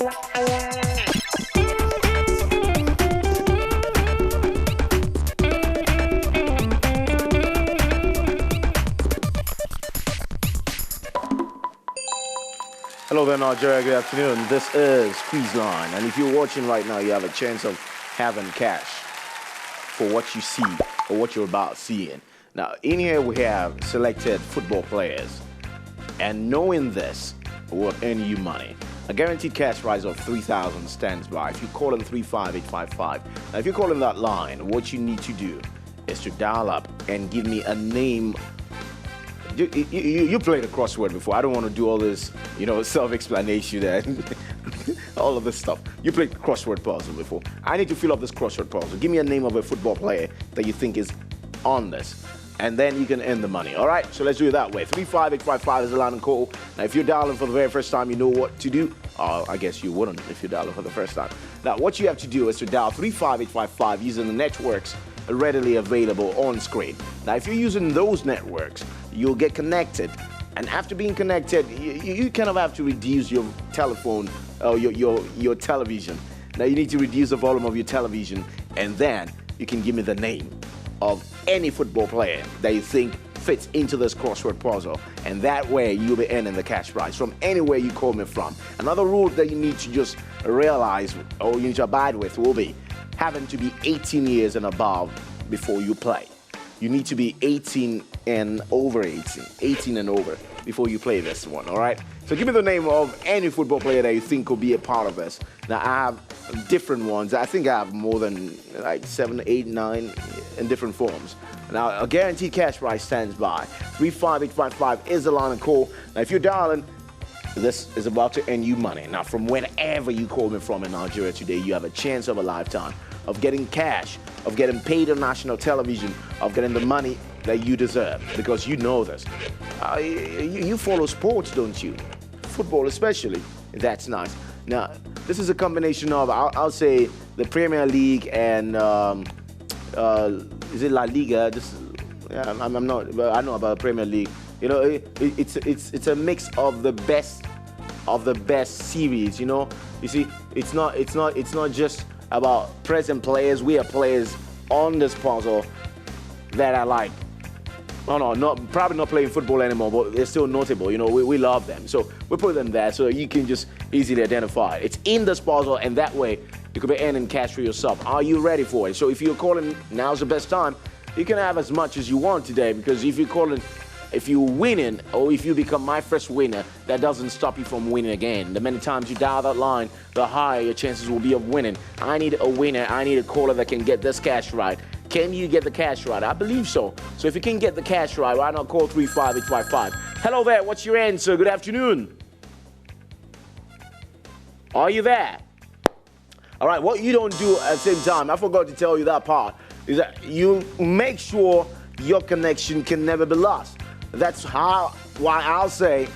Hello there, Nigeria. Good afternoon. This is Quizline, and if you're watching right now, you have a chance of having cash for what you see or what you're about seeing. Now, in here we have selected football players, and knowing this will earn you money. A guaranteed cash prize of 3,000 stands by if you call in 35855. Now, if you're calling that line, what you need to do is to dial up and give me a name. You played a crossword before. I don't want to do all this, self-explanation and all of this stuff. You played crossword puzzle before. I need to fill up this crossword puzzle. Give me a name of a football player that you think is on this, and then you can earn the money. All right? So let's do it that way. 35855 is the line and call. Now, if you're dialing for the very first time, you know what to do. I guess you wouldn't if you're dialing for the first time. Now, what you have to do is to dial 35855 using the networks readily available on screen. Now, if you're using those networks, you'll get connected, and after being connected, you kind of have to reduce your telephone or your television. Now, you need to reduce the volume of your television, and then you can give me the name of any football player that you think fits into this crossword puzzle, and that way you'll be earning the cash prize from anywhere you call me from. Another rule that you need to just realize or you need to abide with will be having to be 18 years and above before you play. You need to be 18 and over before you play this one, all right? So give me the name of any football player that you think could be a part of this. Now, I have different ones. I think I have more than like 7, 8, 9 in different forms. Now, a guaranteed cash prize stands by. 35855 is the line and call. Now, if you're dialing, this is about to earn you money. Now, from wherever you call me from in Nigeria today, you have a chance of a lifetime of getting cash, of getting paid on national television, of getting the money that you deserve, because you know this. You follow sports, don't you? Football especially. That's nice. Now, this is a combination of, I'll say, the Premier League and, is it La Liga? I'm not, but I know about the Premier League. It's a mix of the best series. You see, it's not just about present players. We are players on this puzzle that are like, probably not playing football anymore, but they're still notable. We love them, so we put them there so you can just easily identify it. It's in this puzzle, and that way you could be earning cash for yourself. Are you ready for it? So if you're calling, now's the best time. You can have as much as you want today, because if you're winning, or if you become my first winner, that doesn't stop you from winning again. The many times you dial that line, the higher your chances will be of winning. I need a winner. I need a caller that can get this cash right. Can you get the cash right? I believe so. So if you can get the cash right, why not call 35855? Hello there. What's your answer? Good afternoon. Are you there? All right. What you don't do at the same time, I forgot to tell you that part, is that you make sure your connection can never be lost. That's why I'll say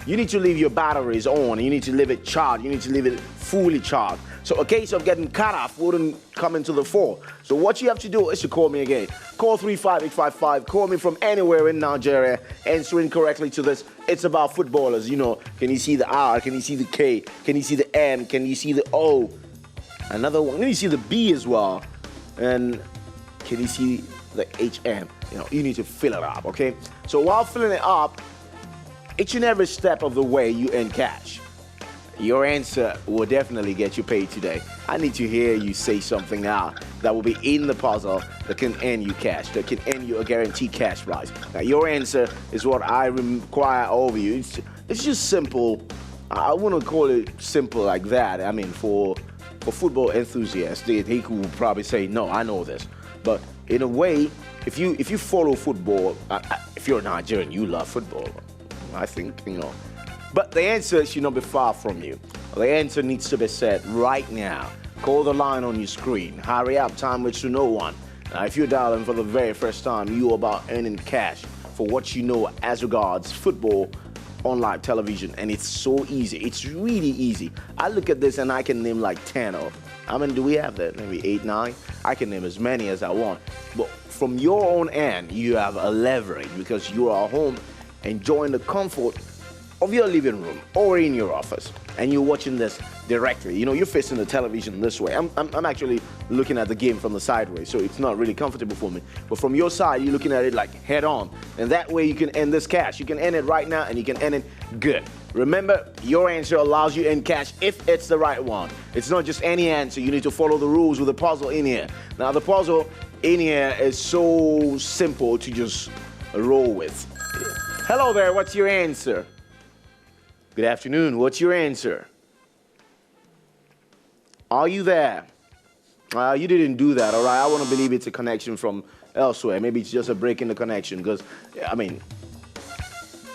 you need to leave your batteries on. You need to leave it charged. You need to leave it fully charged. So a case of getting cut off wouldn't come into the fore. So what you have to do is to call me again. Call 35855. Call me from anywhere in Nigeria. Answering correctly to this. It's about footballers. Can you see the R? Can you see the K? Can you see the M? Can you see the O? Another one. Can you see the B as well? And can you see the HM? You need to fill it up, okay? So while filling it up, each and every step of the way you earn cash. Your answer will definitely get you paid today. I need to hear you say something now that will be in the puzzle that can earn you cash, that can earn you a guaranteed cash prize. Now, your answer is what I require of you. It's just simple. I wouldn't call it simple like that. I mean, for football enthusiasts, they could probably say, no, I know this. But in a way, if you follow football, if you're a Nigerian, you love football. I think, But the answer should not be far from you. The answer needs to be said right now. Call the line on your screen. Hurry up, time waits to no one. Now, if you're dialing for the very first time, you're about earning cash for what you know as regards football on live television, and it's so easy. It's really easy. I look at this and I can name like 10 of them. How many do we have there? Maybe 8, 9? I can name as many as I want. But from your own end, you have a leverage because you are home enjoying the comfort of your living room or in your office. and you're watching this directly. You know, you're facing the television this way. I'm actually looking at the game from the sideways, so it's not really comfortable for me. But from your side, you're looking at it like head on. And that way you can end this cash. You can end it right now and you can end it good. Remember, your answer allows you in cash if it's the right one. It's not just any answer. You need to follow the rules with the puzzle in here. Now, the puzzle in here is so simple to just roll with. Hello there, what's your answer? Good afternoon, what's your answer? Are you there? You didn't do that, all right? I want to believe it's a connection from elsewhere. Maybe it's just a break in the connection because, I mean,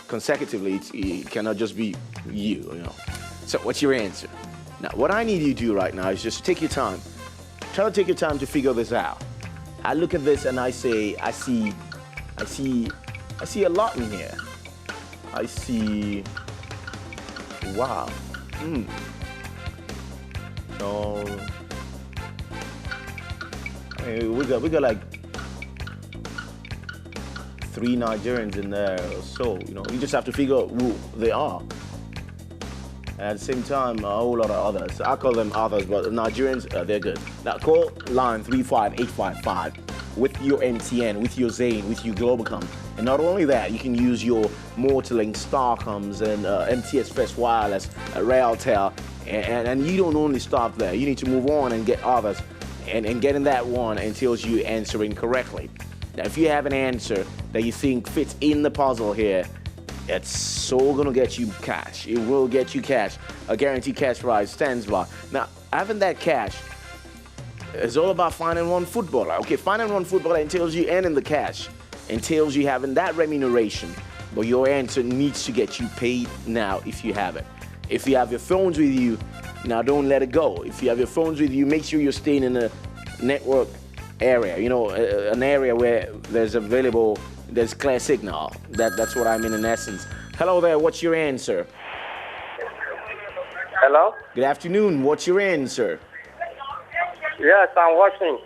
consecutively, it cannot just be you, you know. So what's your answer? Now, what I need you to do right now is just take your time. Try to take your time to figure this out. I look at this and I say, I see a lot in here. I see, wow. No, I mean, we got like 3 Nigerians in there or so, you know. You just have to figure out who they are. And at the same time, a whole lot of others. I call them others, but Nigerians, they're good. Now call line 35855 with your MTN, with your Zain, with your Globacom. And not only that, you can use your Mortalink, Starcoms, and MTS First Wireless, Railtel. And you don't only stop there. You need to move on and get others. And getting that one until you answering correctly. Now, if you have an answer that you think fits in the puzzle here, it's so gonna get you cash. It will get you cash. A guaranteed cash prize stands by. Now, having that cash is all about finding one footballer. Okay, finding one footballer entails you earning the cash, entails you having that remuneration. But your answer needs to get you paid now if you have it. If you have your phones with you, now don't let it go. If you have your phones with you, make sure you're staying in a network area, you know, an area where there's clear signal. That's what I mean in essence. Hello there, what's your answer? Hello? Good afternoon, what's your answer? Yes, I'm watching.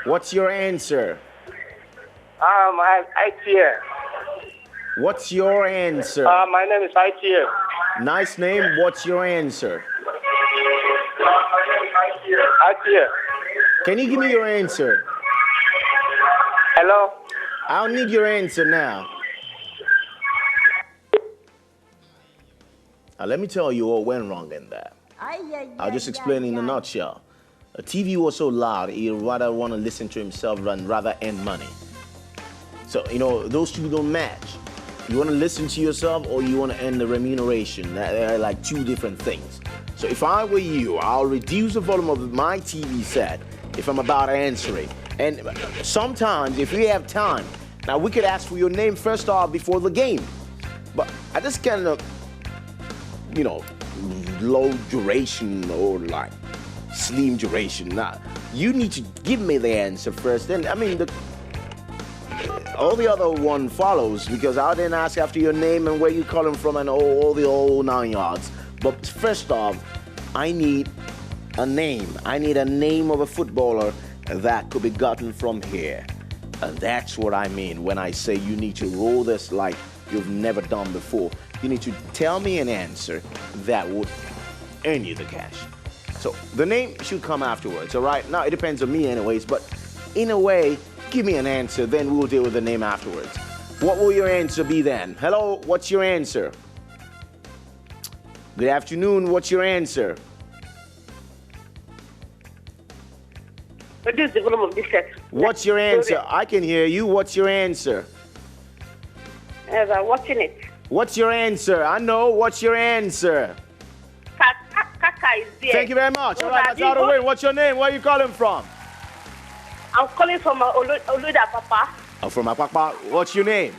What's your answer? I'm ITN. What's your answer? My name is ITN. Nice name, what's your answer? ITN. Can you give me your answer? Hello? I don't need your answer now. Now let me tell you what went wrong in that. I'll just explain in a nutshell. A TV was so loud, he'd rather want to listen to himself than rather earn money. So, you know, those two don't match. You want to listen to yourself or you want to earn the remuneration. They're like two different things. So if I were you, I'll reduce the volume of my TV set if I'm about answering. And sometimes, if we have time, now we could ask for your name first off before the game. But at this kind of, you know, low duration or like slim duration, now you need to give me the answer first. And I mean, all the other one follows because I'll then ask after your name and where you're calling from and all the old 9 yards. But first off, I need a name. I need a name of a footballer that could be gotten from here. And that's what I mean when I say you need to roll this like you've never done before. You need to tell me an answer that would earn you the cash. So the name should come afterwards, all right? Now, it depends on me anyways, but in a way, give me an answer, then we'll deal with the name afterwards. What will your answer be then? Hello, what's your answer? Good afternoon, what's your answer? What's your answer? I can hear you. What's your answer? As I'm watching it. What's your answer? I know. What's your answer? Kaka is there. Thank you very much. All right, that's out of the way. What's your name? Where are you calling from? I'm calling from Oluda, Papa. Oh, from Apapa. What's your name?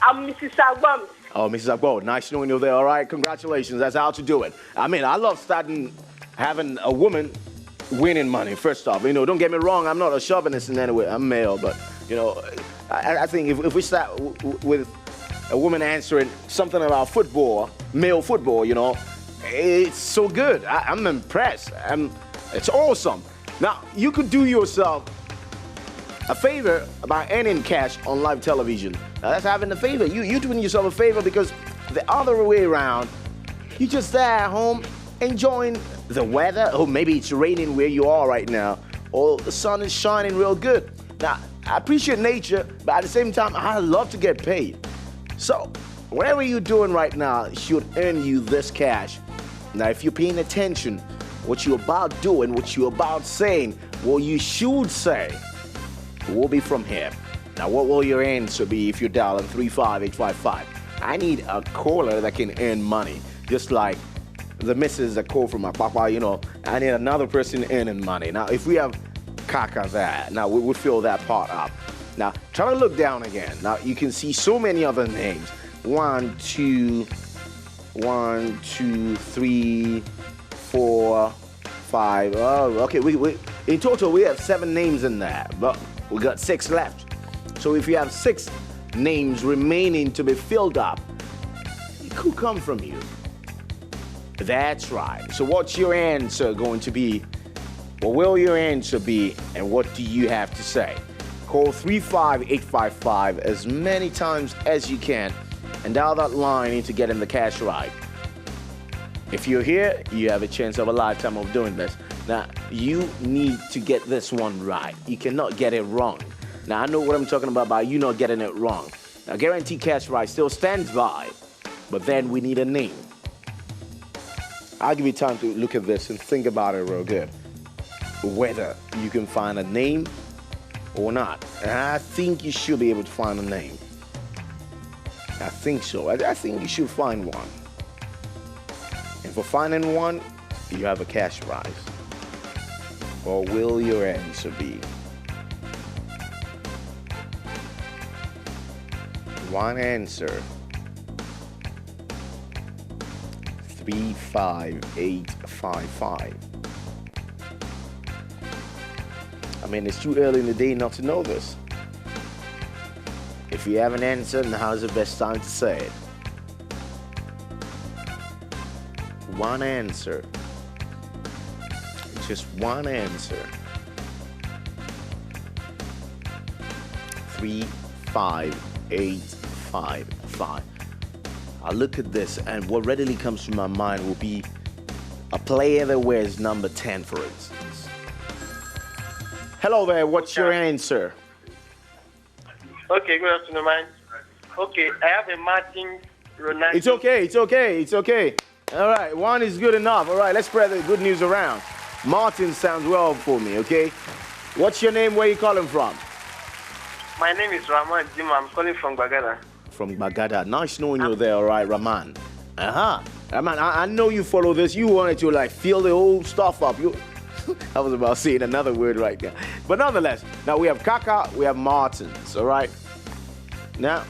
I'm Mrs. Agbam. Oh, Mrs. Agbo. Nice knowing you there. All right, congratulations. That's how to do it. I mean, I love having a woman winning money, first off. You know, don't get me wrong. I'm not a chauvinist in any way. I'm male, but, you know, I think if we start with a woman answering something about football, male football, you know, it's so good. I'm impressed. It's awesome. Now, you could do yourself a favor by earning cash on live television. Now, that's having a favor. You're doing yourself a favor because the other way around, You're just there at home enjoying the weather, or maybe it's raining where you are right now, or the sun is shining real good. Now, I appreciate nature, but at the same time, I love to get paid. So, whatever you're doing right now should earn you this cash. Now, if you're paying attention, what you're about doing, what you're about saying, what you should say will be from here. Now, what will your answer be if you're dialing 35855? I need a caller that can earn money, just like the missus that call from my papa, you know. I need another person earning money. Now, if we have Kaka there, now we would fill that part up. Now, try to look down again. Now, you can see so many other names. 1, 2, 3, 4, 5. Oh, okay. We in total we have 7 names in there, but we got 6 left. So if you have 6 names remaining to be filled up, it could come from you. That's right. So what's your answer going to be? What will your answer be, and what do you have to say? Call 35855 as many times as you can and dial that line into getting the cash right. If you're here, you have a chance of a lifetime of doing this. Now, you need to get this one right. You cannot get it wrong. Now, I know what I'm talking about you not getting it wrong. Now, guaranteed cash right still stands by, but then we need a name. I'll give you time to look at this and think about it real good, whether you can find a name or not. And I think you should be able to find a name. I think so. I think you should find one. And for finding one, you have a cash prize. Or will your answer be? One answer. 35855. I mean, it's too early in the day not to know this. If you have an answer, now's the best time to say it. One answer. Just one answer. 35855. I look at this, and what readily comes to my mind will be a player that wears number 10, for instance. Hello there, what's your answer? Okay, good afternoon, man. Okay, I have a Martin Ronaldo. It's okay. All right, one is good enough. All right, let's spread the good news around. Martin sounds well for me, okay? What's your name? Where are you calling from? My name is Rahman Jim. I'm calling from Bagada. From Bagada. Nice knowing you there, all right, Rahman. Rahman, I know you follow this. You wanted to, like, fill the whole stuff up. I was about saying another word right now. But nonetheless, now we have Kaka, we have Martins, all right? Now,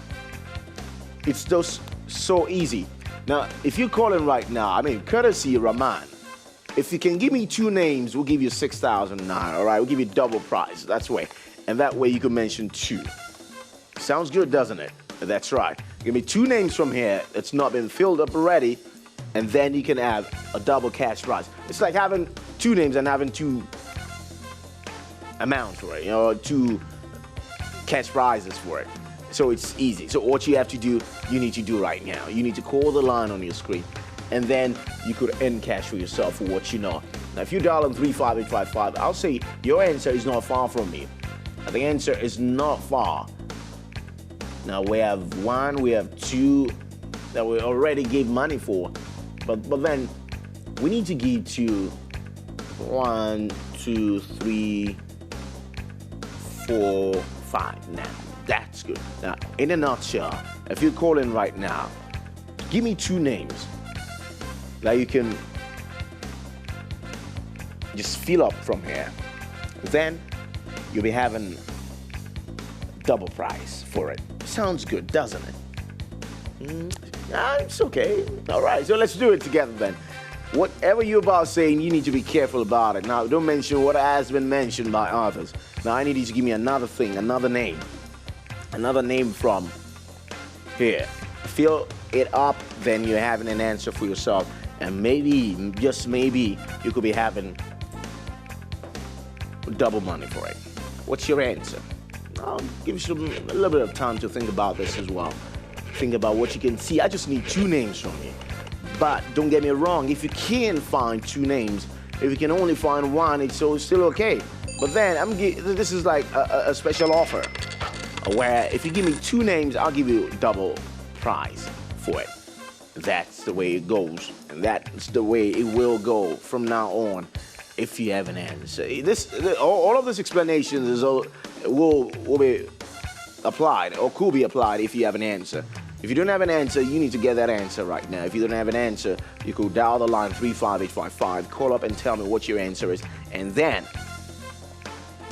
it's just so easy. Now, if you're calling right now, I mean, courtesy Rahman, if you can give me 2 names, we'll give you 6,000 naira, all right? We'll give you double price, that's way. And that way you can mention 2. Sounds good, doesn't it? That's right. Give me 2 names from here that's not been filled up already, and then you can have a double cash prize. It's like having 2 names and having 2 amounts for it, you know, 2 cash prizes for it. So it's easy. So what you have to do, you need to do right now. You need to call the line on your screen, and then you could earn cash for yourself for what you know. Now, if you dial in 35855, I'll say your answer is not far from me. The answer is not far. Now, we have 1, we have 2 that we already gave money for, but then we need to give to 1, 2, 3, 4, 5. Now, that's good. Now, in a nutshell, if you're calling right now, give me 2 names that you can just fill up from here. Then you'll be having double price for it. Sounds good, doesn't it? It's okay. All right, so let's do it together then. Whatever you're about saying, you need to be careful about it. Now, don't mention what has been mentioned by others. Now, I need you to give me another thing, another name from here. Fill it up, then you're having an answer for yourself. And maybe, just maybe, you could be having double money for it. What's your answer? I'll give you a little bit of time to think about this as well. Think about what you can see. I just need 2 names from you. But don't get me wrong, if you can find two names, if you can only find one, it's still okay. But then this is like a special offer where if you give me two names, I'll give you double prize for it. That's the way it goes, and that's the way it will go from now on. If you have an answer, all of this explanation will be applied or could be applied if you have an answer. If you don't have an answer, you need to get that answer right now. If you don't have an answer, you could dial the line 35855, call up and tell me what your answer is, and then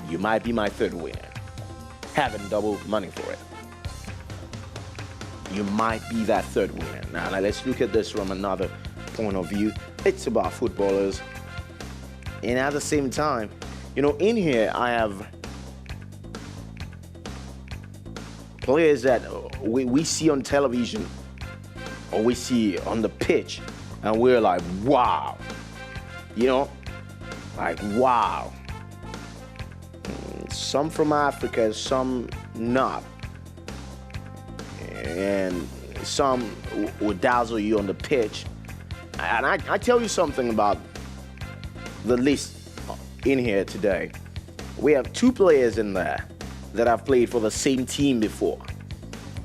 you might be my third winner, having double money for it. You might be that third winner. Now let's look at this from another point of view. It's about footballers. And at the same time, in here I have players that we see on television or we see on the pitch, and we're like, wow. Like, wow. Some from Africa, some not. And some will dazzle you on the pitch. And I tell you something about the list in here today. We have two players in there that have played for the same team before.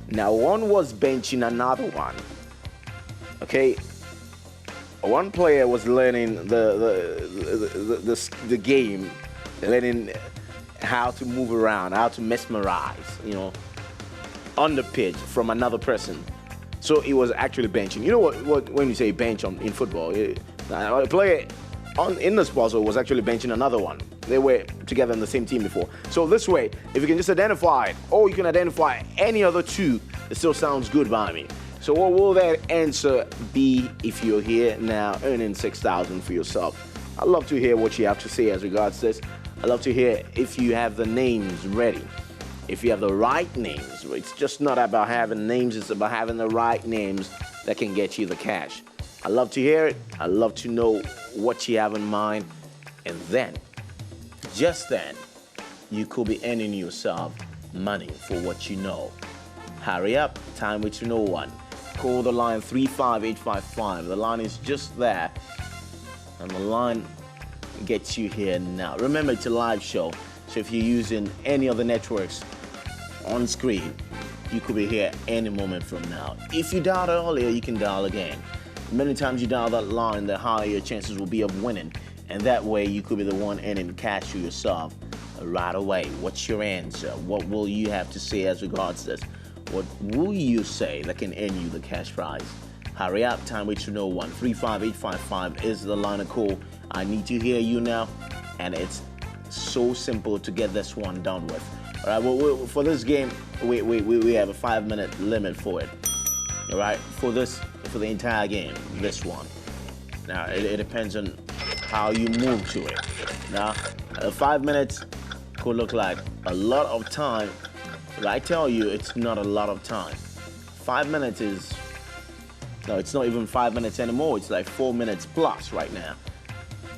Now, one was benching another one. Okay, one player was learning the game, learning how to move around, how to mesmerize, on the pitch from another person. So he was actually benching. You know what when you say bench in football, a player in the sport was actually benching another one. They were together in the same team before. So this way, if you can just identify it, or you can identify any other two, it still sounds good by me. So what will that answer be if you're here now earning 6,000 for yourself? I'd love to hear what you have to say as regards this. I'd love to hear if you have the names ready. If you have the right names. It's just not about having names, it's about having the right names that can get you the cash. I'd love to hear it. I'd love to know what you have in mind. And then, just then, you could be earning yourself money for what you know. Hurry up, time waits for no one. Call the line 35855. The line is just there. And the line gets you here now. Remember, it's a live show. So if you're using any of the networks on screen, you could be here any moment from now. If you dialed earlier, you can dial again. The many times you dial that line, the higher your chances will be of winning. And that way, you could be the one earning cash for yourself right away. What's your answer? What will you have to say as regards this? What will you say that can earn you the cash prize? Hurry up, time waits for no one. 35855 is the line of call. I need to hear you now, and it's so simple to get this one done with. All right, well, for this game, we have a 5-minute limit for it. All right, for the entire game, this one. Now, it depends on how you move to it. Now, 5 minutes could look like a lot of time, but I tell you, it's not a lot of time. 5 minutes is, no, it's not even 5 minutes anymore. It's like 4 minutes plus right now.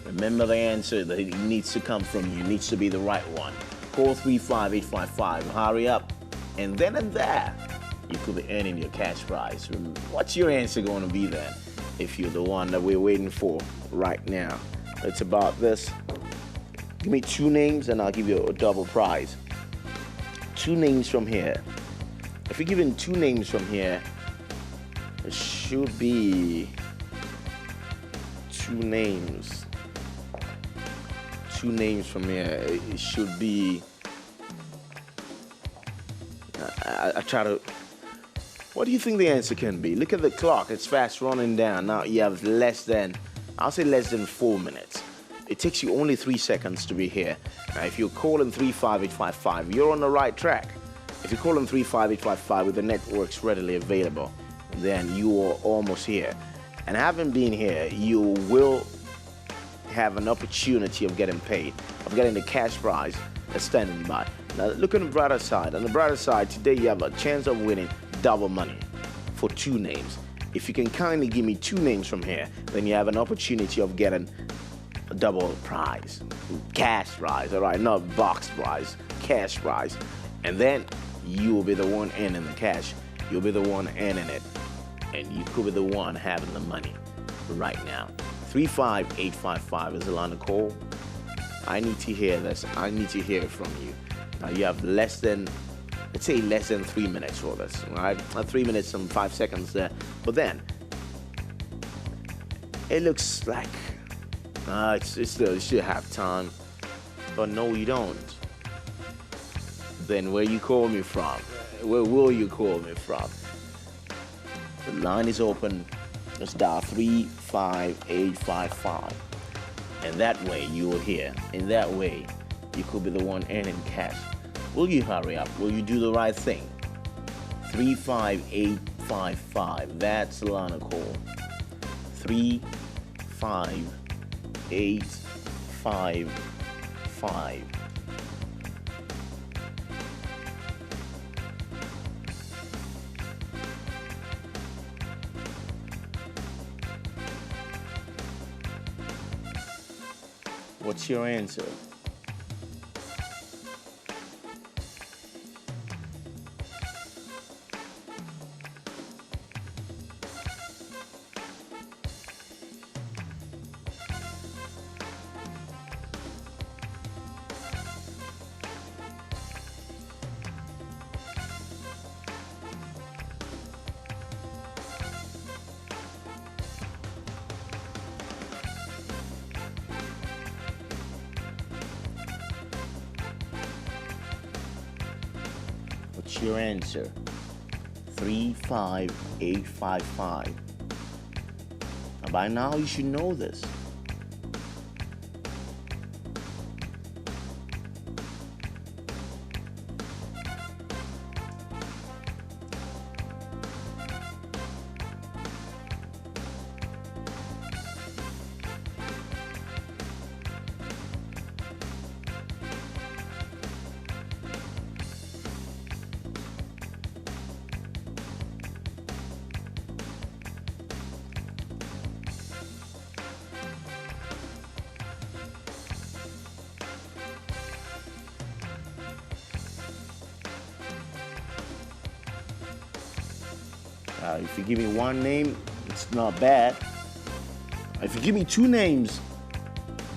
Remember the answer that it needs to come from you. It needs to be the right one. Call 35855. Hurry up. And then and there, you could be earning your cash prize. What's your answer going to be then? If you're the one that we're waiting for right now. It's about this. Give me two names and I'll give you a double prize. Two names from here. If you're given two names from here, it should be two names. Two names from here. It should be. I try to. What do you think the answer can be? Look at the clock. It's fast running down. Now you have I'll say less than 4 minutes. It takes you only 3 seconds to be here. Now, if you're calling 35855, you're on the right track. If you're calling 35855 with the networks readily available, then you are almost here. And having been here, you will have an opportunity of getting paid, of getting the cash prize that's standing by. Now, look on the brighter side. On the brighter side, today you have a chance of winning double money for two names. If you can kindly give me two names from here, then you have an opportunity of getting a double prize, cash prize, all right, not box prize, cash prize. And then you will be the one earning the cash. You'll be the one earning it. And you could be the one having the money. right now. 35855 is the line to call. I need to hear this. I need to hear it from you. Now you have let's say less than 3 minutes for this, right? 3 minutes and 5 seconds there. But then, it looks like you should have time. But no, you don't. Then where you call me from? Where will you call me from? The line is open. Just dial 35855. And that way you will hear. In that way, you could be the one earning cash. Will you hurry up? Will you do the right thing? 35855. That's the line to call. 35855. What's your answer? What's your answer? 35855. Now by now you should know this. If you give me one name, it's not bad. If you give me two names,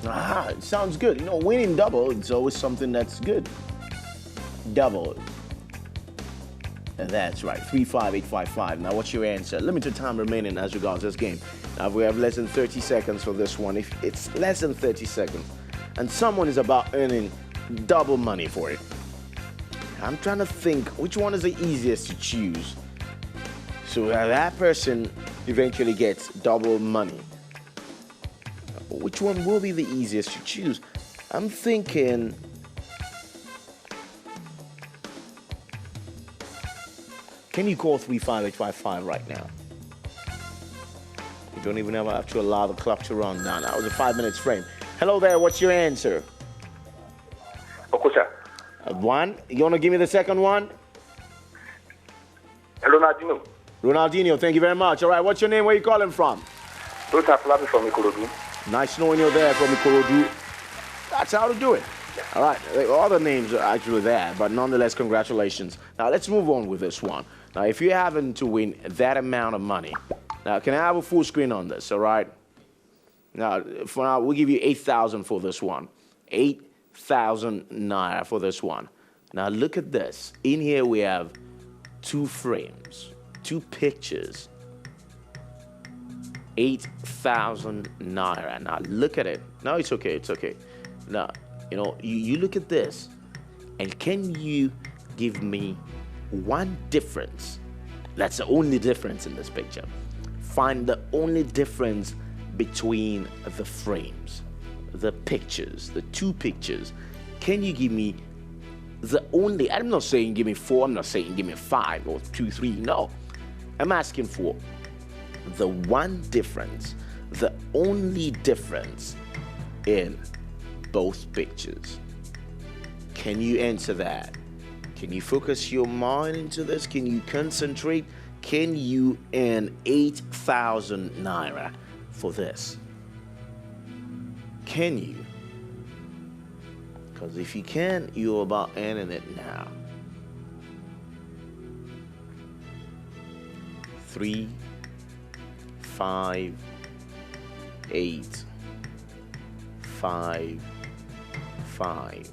it sounds good. You know, winning double, it's always something that's good. Double. And that's right, 35855. Now, what's your answer? Limited time remaining as regards this game. Now, we have less than 30 seconds for this one. If it's less than 30 seconds, and someone is about earning double money for it, I'm trying to think which one is the easiest to choose. So that person eventually gets double money. Which one will be the easiest to choose? I'm thinking can you call 35855 right now? You don't even have to allow the clock to run down. That was a 5 minutes frame. Hello there, what's your answer? Okocha. One? You want to give me the second one? Ronaldinho. Ronaldinho, thank you very much. All right, what's your name? Where are you calling from? Rota Flavi from Ikorodu. Nice knowing you're there from Ikorodu. That's how to do it. All right, all the names are actually there, but nonetheless, congratulations. Now, let's move on with this one. Now, if you happen to win that amount of money, now, can I have a full screen on this, all right? Now, for now, we'll give you 8,000 for this one. 8,000 naira for this one. Now, look at this. In here, we have 2 frames. 2 pictures, 8,000 naira. Now look at it. No, it's okay, it's okay. Now, you know, you look at this, and can you give me one difference? That's the only difference in this picture. Find the only difference between the frames, the pictures, the 2 pictures. Can you give me the only, I'm not saying give me 4, I'm not saying give me 5 or 2, 3, no. I'm asking for the one difference, the only difference in both pictures. Can you answer that? Can you focus your mind into this? Can you concentrate? Can you earn 8,000 naira for this? Can you? Because if you can, you're about earning it now. 3, 5, 8 5 5.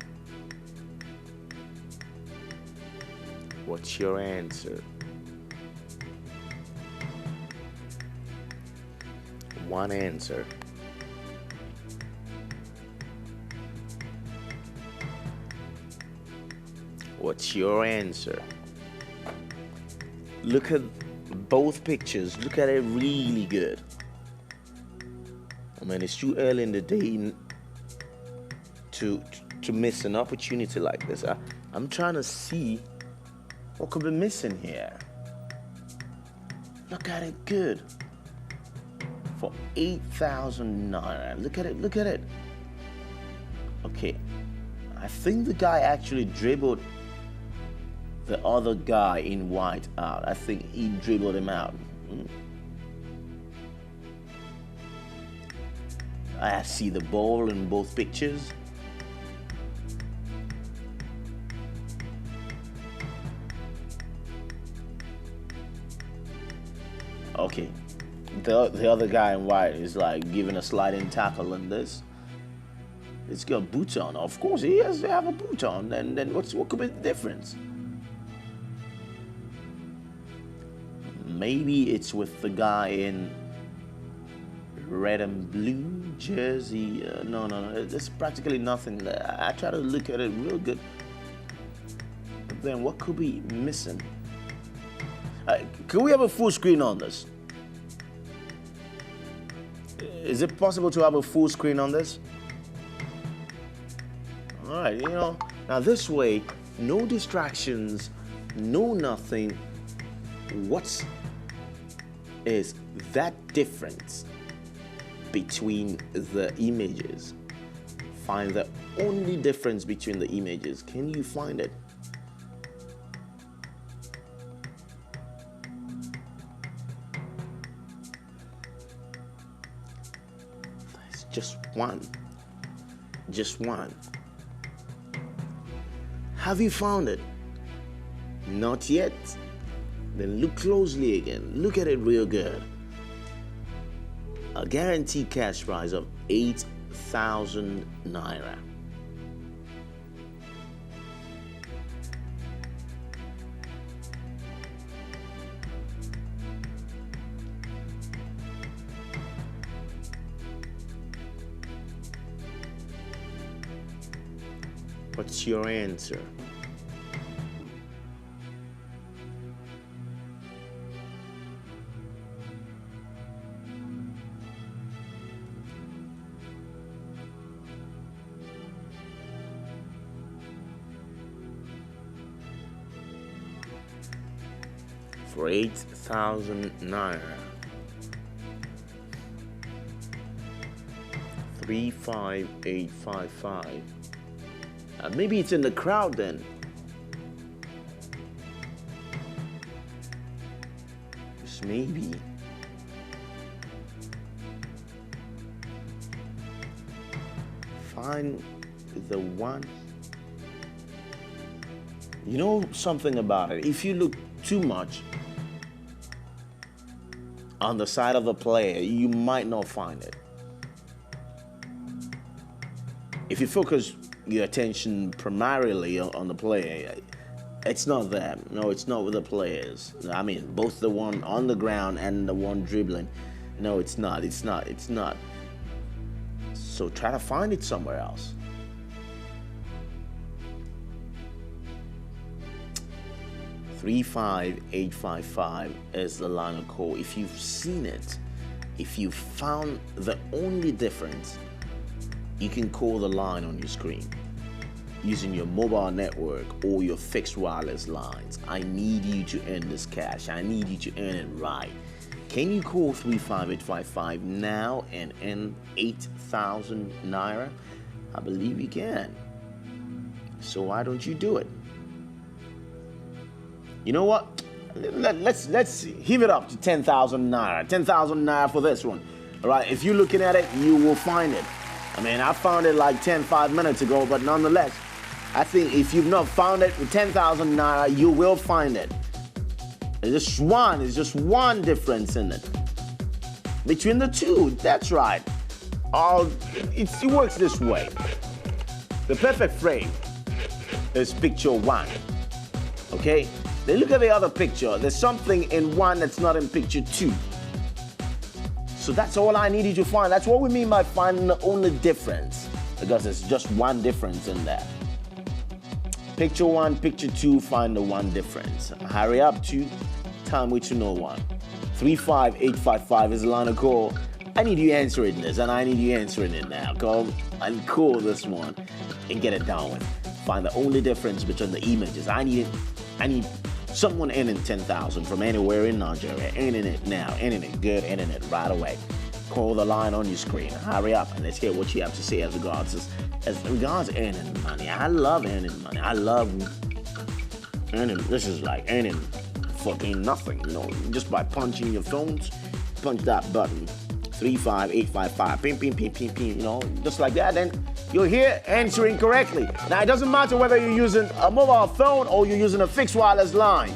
What's your answer? One answer. What's your answer? Look at both pictures. Look at it really good. I mean, it's too early in the day to miss an opportunity like this. I'm trying to see what could be missing here. Look at it good. For 8,000 naira. Look at it, look at it. Okay, I think the guy actually dribbled the other guy in white out. I think he dribbled him out. I see the ball in both pictures. Okay, the other guy in white is like giving a sliding tackle in this. It's got boots on. Of course, he has to have a boot on. Then what could be the difference? Maybe it's with the guy in red and blue jersey. No. There's practically nothing there. I try to look at it real good. But then what could be missing? Can we have a full screen on this? Is it possible to have a full screen on this? All right, now this way, no distractions, no nothing. What is that difference between the images? Find the only difference between the images. Can you find it? It's just one. Just one. Have you found it? Not yet? Then look closely again. Look at it real good. A guaranteed cash prize of 8,000 naira. What's your answer? For 8,000 naira. 35855. Maybe it's in the crowd then. Just maybe. Find the one. You know something about it. If you look too much on the side of the player, you might not find it. If you focus your attention primarily on the player, it's not them. No, it's not with the players. I mean, both the one on the ground and the one dribbling. No, it's not. It's not. It's not. So try to find it somewhere else. $35855 is the line of call. If you've seen it, if you found the only difference, you can call the line on your screen using your mobile network or your fixed wireless lines. I need you to earn this cash. I need you to earn it right. Can you call 35855 now and earn 8,000 naira? I believe you can. So why don't you do it? You know what? Let's heave it up to 10,000 naira. 10,000 naira for this one. All right, if you're looking at it, you will find it. I mean, I found it like 5 minutes ago, but nonetheless, I think if you've not found it with 10,000 naira, you will find it. It's just one difference in it. Between the two, that's right. it works this way. The perfect frame is picture 1. Okay? Then look at the other picture. There's something in 1 that's not in picture 2. So that's all I need you to find. That's what we mean by finding the only difference. Because there's just one difference in there. Picture 1, picture 2, find the one difference. Hurry up, 2. Time with to know 1. 35855 is the line of call. I need you answering this, and I need you answering it now. Come and call this one and get it done with. Find the only difference between the images. I need someone earning 10,000 from anywhere in Nigeria. Earning it now, earning it good, earning it right away. Call the line on your screen. Hurry up and let's hear what you have to say as regards earning money. I love earning money. I love earning. This is like earning fucking nothing, you know, just by punching your phones. Punch that button. 35855. Ping, ping, ping, ping, ping. You know, just like that. Then you're here answering correctly. Now it doesn't matter whether you're using a mobile phone or you're using a fixed wireless line.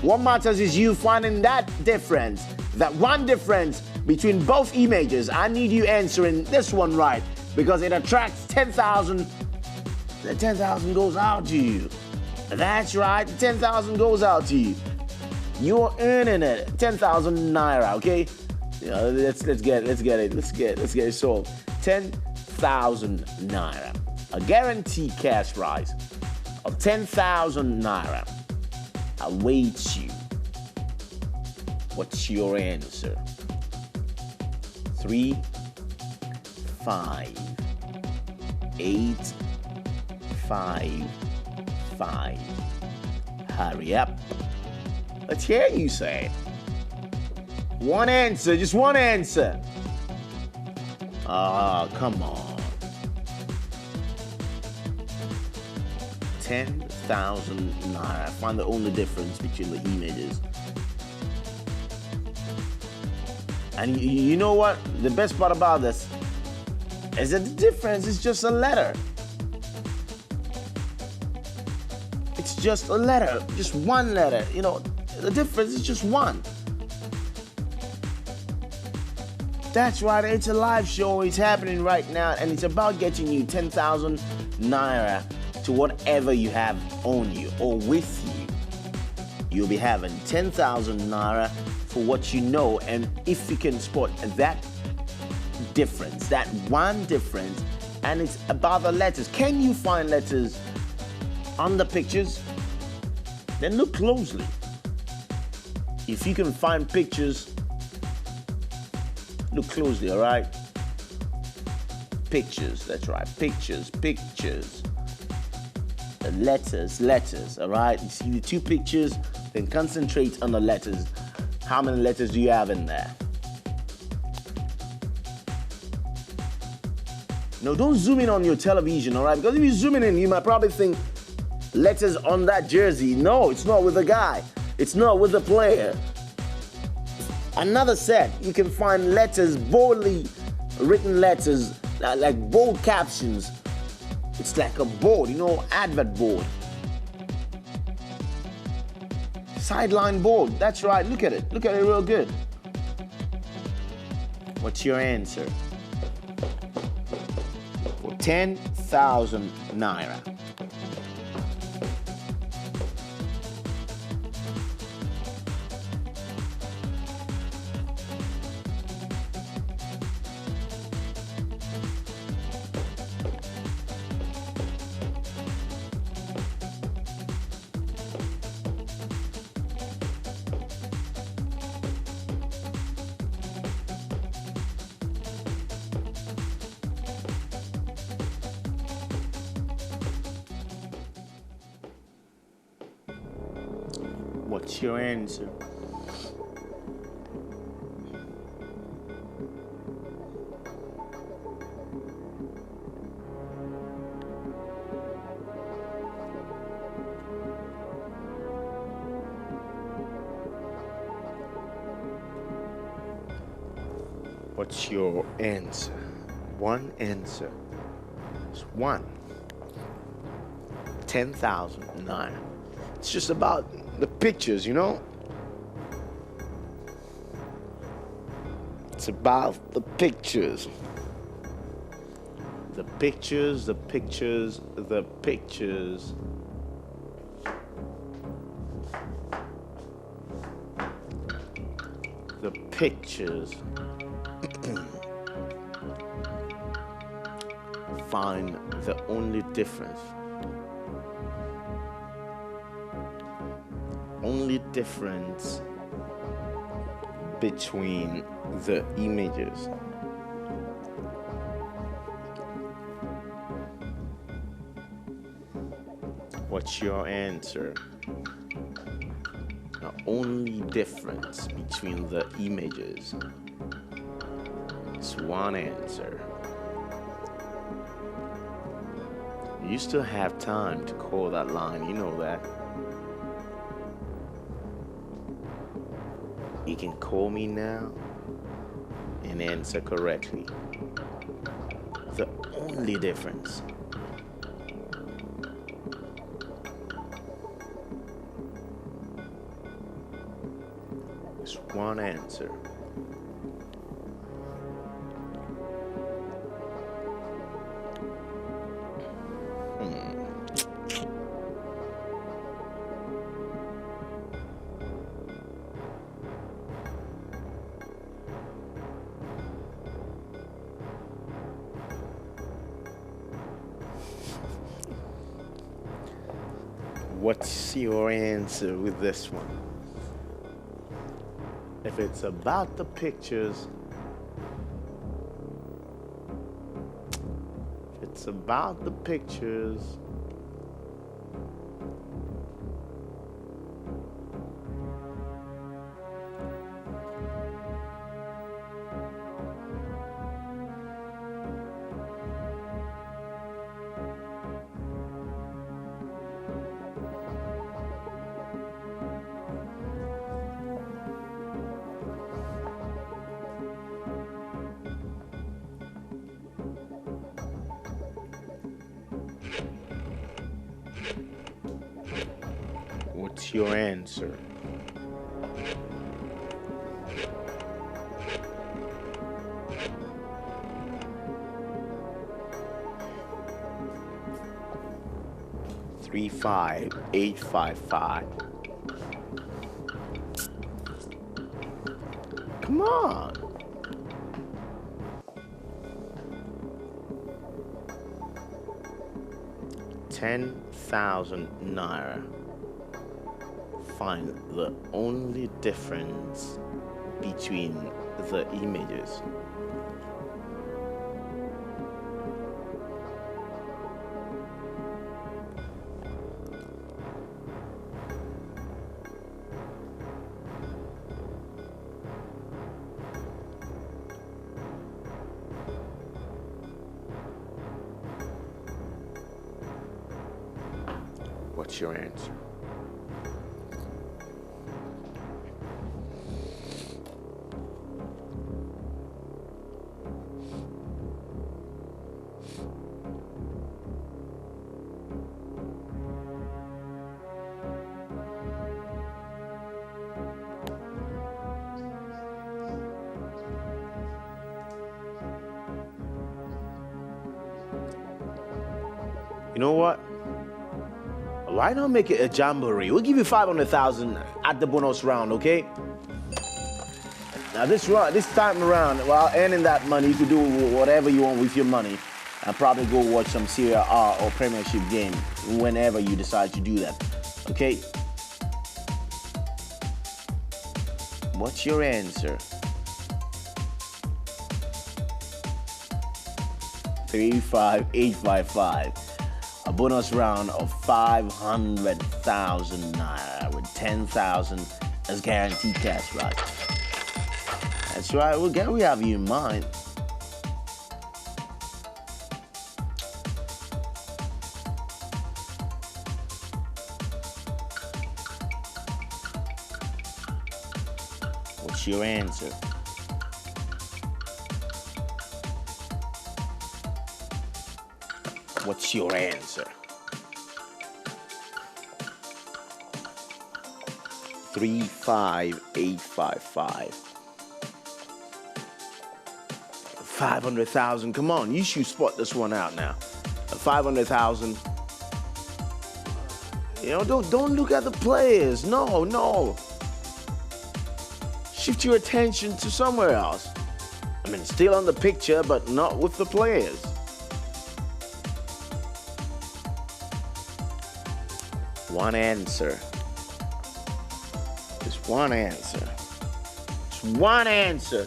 What matters is you finding that difference, that one difference between both images. I need you answering this one right because it attracts 10,000. The 10,000 goes out to you. That's right, 10,000 goes out to you. You're earning it, 10,000 naira, okay? Let's get it solved. 10,000 naira. A guaranteed cash prize of 10,000 naira awaits you. What's your answer? 3, 5, 8, 5, 5. Hurry up. Let's hear you say it. One answer, just one answer. Oh, come on. 10,000 naira. Find the only difference between the images. And you know what? The best part about this is that the difference is just a letter. It's just a letter, just one letter. You know, the difference is just one. That's right, it's a live show, it's happening right now, and it's about getting you 10,000 naira to whatever you have on you or with you. You'll be having 10,000 naira for what you know, and if you can spot that difference, that one difference, and it's about the letters. Can you find letters on the pictures? Then look closely. If you can find pictures, look closely, all right? Pictures, that's right, pictures. The letters, all right? You see the two pictures, then concentrate on the letters. How many letters do you have in there? No, don't zoom in on your television, all right? Because if you zoom in, you might probably think letters on that jersey. No, it's not with the guy. It's not with the player. Another set, you can find letters, boldly written letters, like bold captions. It's like a board, you know, advert board. Sideline board, that's right, look at it real good. What's your answer? For 10,000 naira. What's your answer? What's your answer? One answer. It's one. 10,009. It's just about the pictures, you know? It's about the pictures. The pictures, the pictures, the pictures. The pictures. Find the only difference. Only difference between the images. What's your answer? The only difference between the images. It's one answer. You still have time to call that line, you know that. You can call me now and answer correctly. The only difference. Is one answer. What's your answer with this one? If it's about the pictures, if it's about the pictures, what's your answer? Three, 5, 8, 5, 5. Come on. ₦10,000. Find the only difference between the images. What's your answer? You know what? Why not make it a jamboree? We'll give you 500,000 at the bonus round, okay? Now this time around, while earning that money, you can do whatever you want with your money, and probably go watch some Serie A or Premiership game whenever you decide to do that, okay? What's your answer? 35855. A bonus round of 500,000 naira with 10,000 as guaranteed cash, right? That's right. We have you in mind. What's your answer? What's your answer? 35855. 500,000. Come on, you should spot this one out now. 500,000. You know, don't look at the players. No. Shift your attention to somewhere else. I mean, still on the picture, but not with the players. One answer. Just one answer. Just one answer.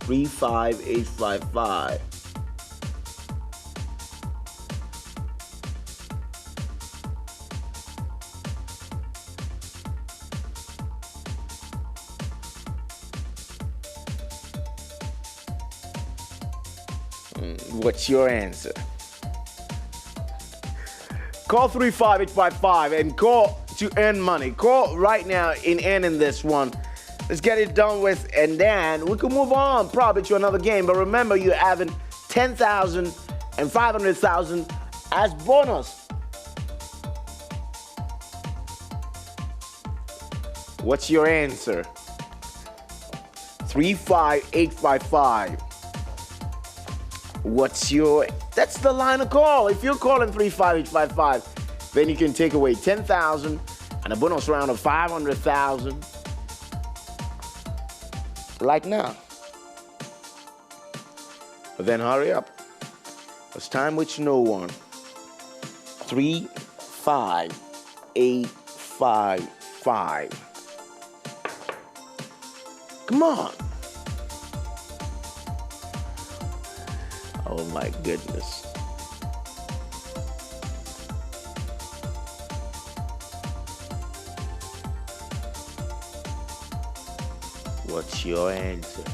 35855. What's your answer? Call 35855 and call to earn money. Call right now in earning this one. Let's get it done with, and then we can move on probably to another game. But remember, you're having 10,000 and 500,000 as bonus. What's your answer? 35855. That's the line of call. If you're calling 35855, then you can take away 10,000 and a bonus round of 500,000. Like now. But then hurry up. It's time with no one. 35855. Come on. Oh my goodness. What's your answer?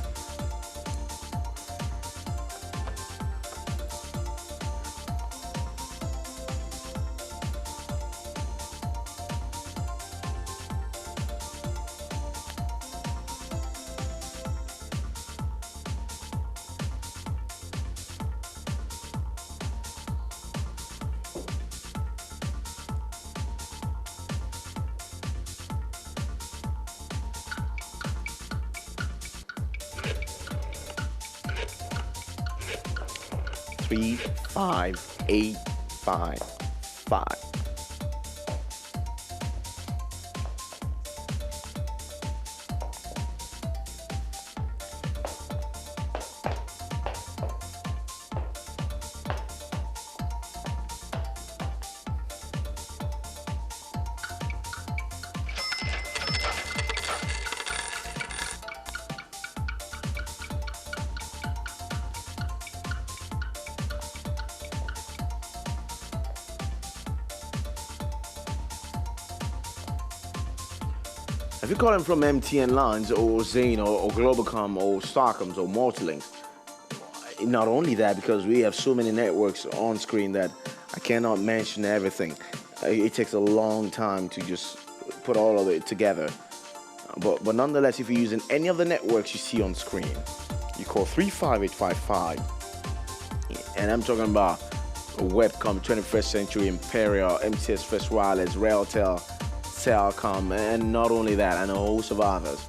Three, 5, 8, 5, 5. If you're calling from MTN lines or Zain or Globacom or Starcoms or Multilinks, not only that, because we have so many networks on screen that I cannot mention everything. It takes a long time to just put all of it together. But nonetheless, if you're using any of the networks you see on screen, you call 35855. And I'm talking about Webcom, 21st Century, Imperial, MTS First Wireless, Railtel, Telcom, and not only that, and a host of others.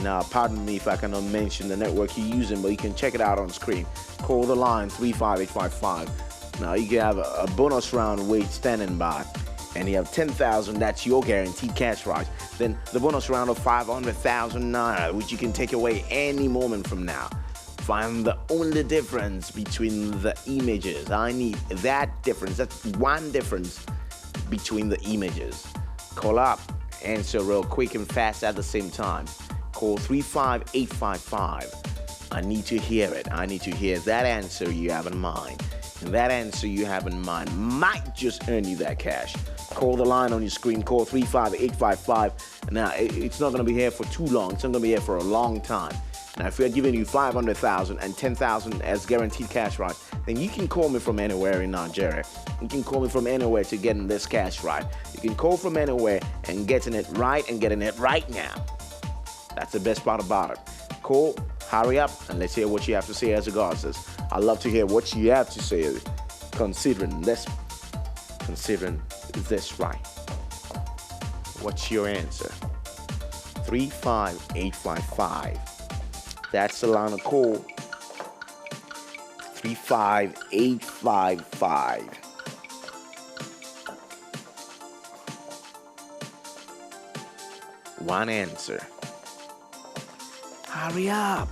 Now, pardon me if I cannot mention the network you're using, but you can check it out on screen. Call the line 35855. Now, you can have a bonus round wait standing by, and you have 10,000. That's your guaranteed cash prize. Then the bonus round of 500,000 naira, which you can take away any moment from now. Find the only difference between the images. I need that difference. That's one difference between the images. Call up, answer real quick and fast at the same time. Call 35855. I need to hear it. I need to hear that answer you have in mind. And that answer you have in mind might just earn you that cash. Call the line on your screen. Call 35855. Now, it's not going to be here for too long. It's not going to be here for a long time. Now, if we're giving you 500,000 and 10,000 as guaranteed cash right, then you can call me from anywhere in Nigeria. You can call me from anywhere to getting this cash right. You can call from anywhere and getting it right now. That's the best part about it. Call, hurry up, and let's hear what you have to say as regards this. I'd love to hear what you have to say considering this right. What's your answer? 35855. That's the line of call. 35855. One answer. Hurry up.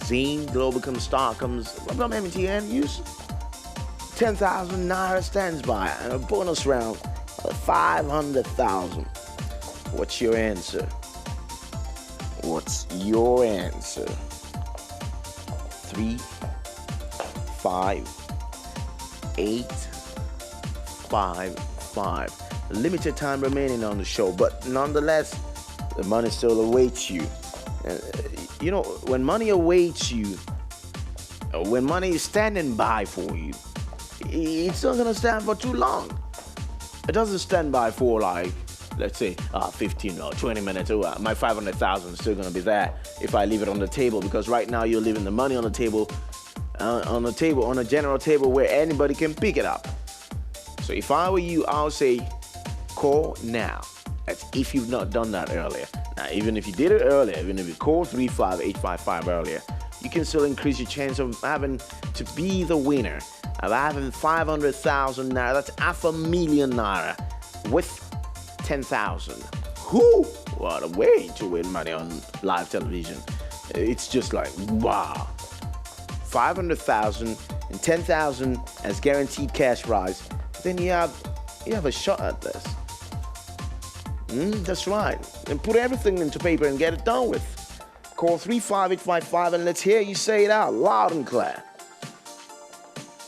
Zane Globacom Starcoms from MTN use 10,000 Naira stands by and a bonus round of 500,000. What's your answer? What's your answer? 3, 5, 8, 5, 5. Limited time remaining on the show, but nonetheless, the money still awaits you. You know, when money awaits you, when money is standing by for you, it's not gonna stand for too long. It doesn't stand by for like, let's say, 15 or 20 minutes. My 500,000 is still gonna be there if I leave it on the table, because right now you're leaving the money on the table, on a general table where anybody can pick it up. So if I were you, I'll say, call now. That's if you've not done that earlier. Now, even if you did it earlier, even if you called 35855 earlier, you can still increase your chance of having to be the winner, of having 500,000 Naira. That's 500,000 Naira with 10,000. Whoo! What a way to win money on live television. It's just like, wow. 500,000 and 10,000 as guaranteed cash prize. Then you have a shot at this. That's right. And put everything into paper and get it done with. Call 35855 and let's hear you say it out loud and clear.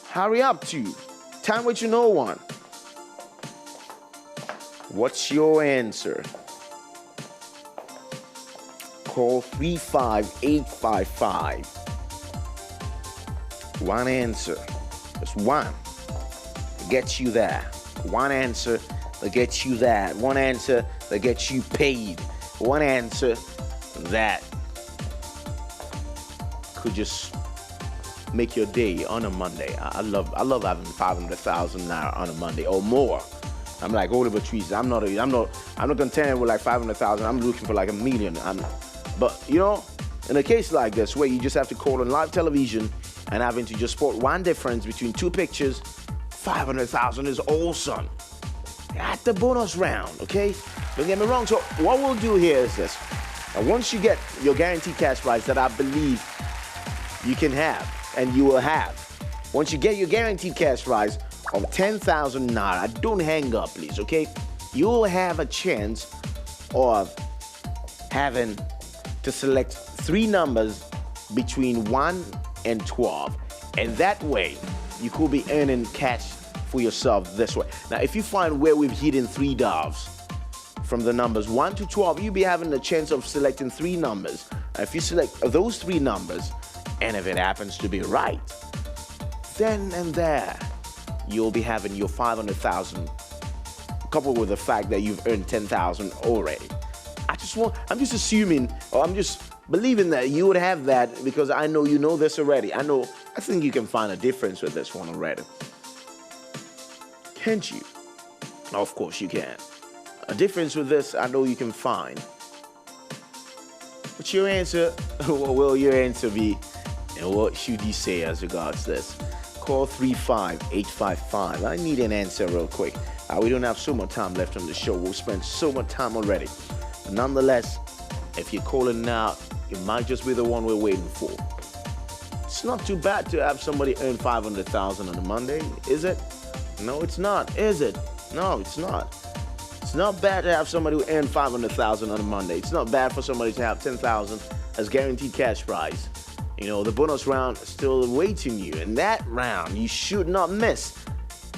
Hurry up, too. Time waits for no one. What's your answer? Call 35855. One answer. Just one. Gets you there. One answer that gets you that. One answer that gets you paid. One answer that could just make your day on a Monday. I love having 500,000 Naira on a Monday or more. I'm like Oliver Trees. I'm not content with like 500,000. I'm looking for like 1 million. But you know, in a case like this where you just have to call on live television and having to just spot one difference between two pictures, 500,000 is awesome. At the bonus round, okay? Don't get me wrong. So what we'll do here is this. Once you get your guaranteed cash prize that I believe you can have and you will have, once you get your guaranteed cash prize of 10,000 Naira, don't hang up, please, okay? You'll have a chance of having to select 3 numbers between 1 and 12. And that way, you could be earning cash for yourself this way. Now, if you find where we've hidden 3 doves from the numbers 1 to 12, you'll be having the chance of selecting 3 numbers. Now, if you select those 3 numbers, and if it happens to be right, then and there, you'll be having your 500,000, coupled with the fact that you've earned 10,000 already. I'm just assuming, or I'm just believing that you would have that because I know you know this already. I think you can find a difference with this one already. Can't you? Of course you can. A difference with this, I know you can find. What's your answer? What will your answer be? And what should you say as regards this? Call 35855. I need an answer real quick. We don't have so much time left on the show. We've spent so much time already. But nonetheless, if you're calling now, it might just be the one we're waiting for. It's not too bad to have somebody earn 500,000 on a Monday, is it? No, it's not, is it? No, it's not. It's not bad to have somebody who earned 500,000 on a Monday. It's not bad for somebody to have 10,000 as guaranteed cash prize. You know, the bonus round is still awaiting you. And that round, you should not miss.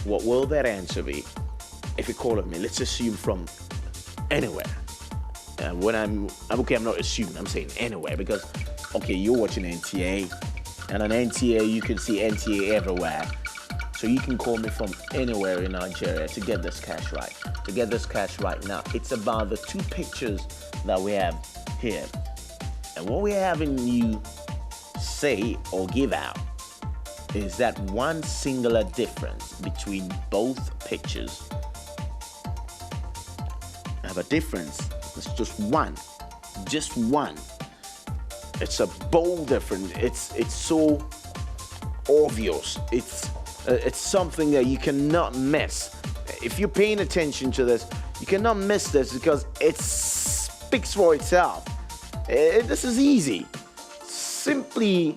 What will that answer be? If you call me, let's assume from anywhere. When I'm not assuming, I'm saying anywhere because, okay, you're watching NTA. And on NTA, you can see NTA everywhere. So you can call me from anywhere in Nigeria to get this cash right. To get this cash right now, it's about the 2 pictures that we have here. And what we're having you say or give out is that one singular difference between both pictures. I have a difference It's just one. Just one. It's a bold difference. It's so obvious. It's something that you cannot miss. If you're paying attention to this, you cannot miss this because it speaks for itself. This is easy. Simply,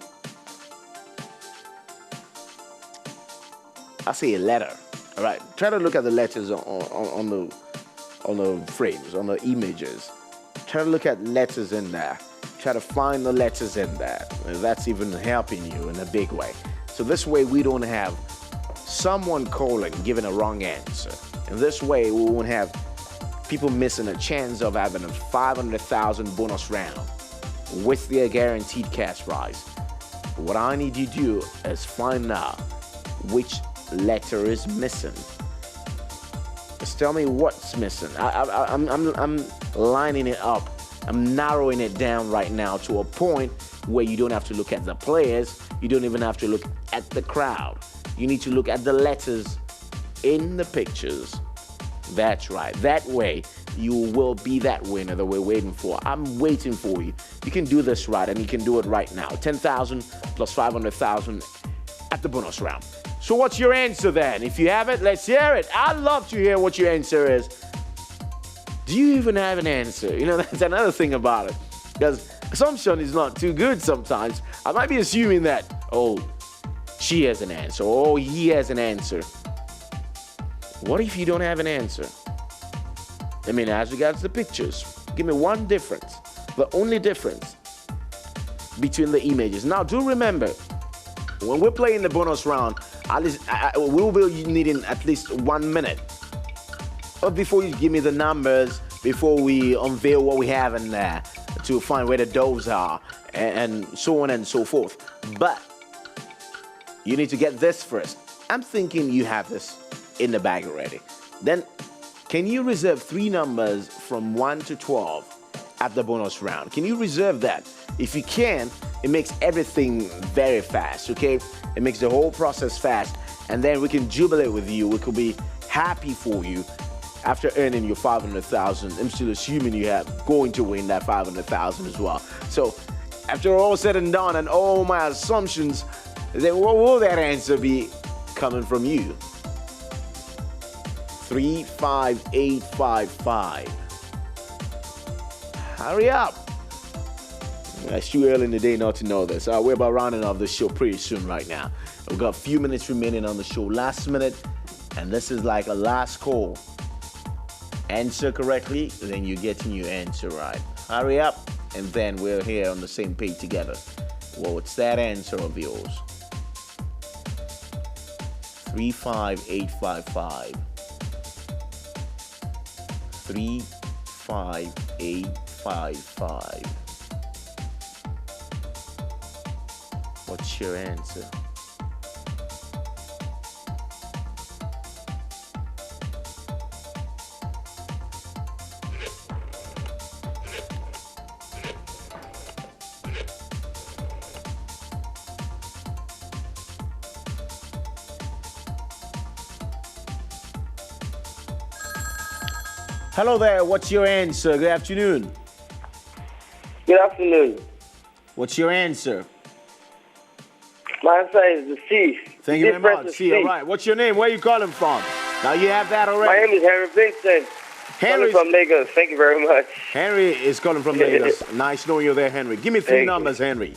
I say a letter. All right. Try to look at the letters on the frames, on the images. Try to look at letters in there. Try to find the letters in there. That's even helping you in a big way. So this way we don't have someone calling, giving a wrong answer. And this way we won't have people missing a chance of having a 500,000 bonus round with their guaranteed cash prize. What I need you to do is find out which letter is missing. Just tell me what's missing. I'm lining it up. I'm narrowing it down right now to a point where you don't have to look at the players. You don't even have to look at the crowd. You need to look at the letters in the pictures. That's right. That way, you will be that winner that we're waiting for. I'm waiting for you. You can do this right, and you can do it right now. 10,000 plus 500,000 at the bonus round. So what's your answer then? If you have it, let's hear it. I'd love to hear what your answer is. Do you even have an answer? You know, that's another thing about it. Because assumption is not too good sometimes. I might be assuming that, oh, she has an answer, or he has an answer. What if you don't have an answer? I mean, as regards the pictures, give me one difference. The only difference between the images. Now, do remember, when we're playing the bonus round, at least we will be needing at least 1 minute. But before you give me the numbers, before we unveil what we have in there, to find where the doors are, and so on and so forth. But you need to get this first. I'm thinking you have this in the bag already. Then, can you reserve 3 numbers from 1 to 12 at the bonus round? Can you reserve that? If you can, it makes everything very fast, okay? It makes the whole process fast, and then we can jubilate with you. We could be happy for you after earning your 500,000. I'm still assuming you have going to win that 500,000 as well. So, after all said and done, and all my assumptions, then what will that answer be coming from you? 35855. Hurry up. It's too early in the day not to know this. We're about rounding off the show pretty soon right now. We've got a few minutes remaining on the show. Last minute, and this is like a last call. Answer correctly, then you're getting your answer right. Hurry up, and then we're here on the same page together. Well, what's that answer of yours? 35855. 35855. What's your answer? Hello there, what's your answer? Good afternoon. Good afternoon. What's your answer? My answer is the C. Thank you very much. C, all right. What's your name? Where are you calling from? Now you have that already. My name is Henry Vincent. Henry from Lagos. Thank you very much. Henry is calling from Lagos. Nice knowing you there, Henry. Give me 3 numbers, Henry.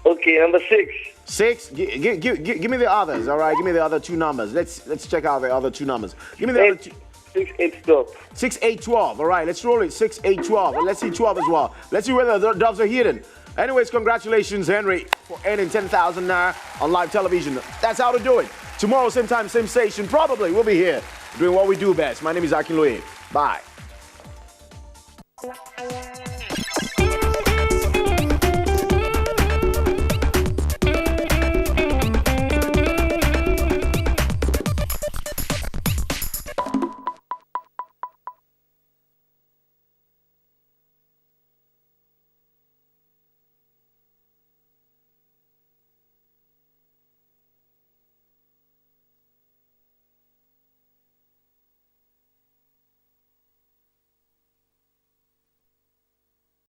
Okay, number 6. 6. Give me the others. All right. Give me the other 2 numbers. Let's check out the other 2 numbers. Give me the other 2. 6, 8, 12. 6, 8, 12. All right. Let's roll it. 6, 8, 12. And let's see 12 as well. Let's see whether the doves are hidden. Anyways, congratulations, Henry, for earning 10,000 naira on live television. That's how to do it. Tomorrow, same time, same station. Probably we'll be here doing what we do best. My name is Akin. Bye.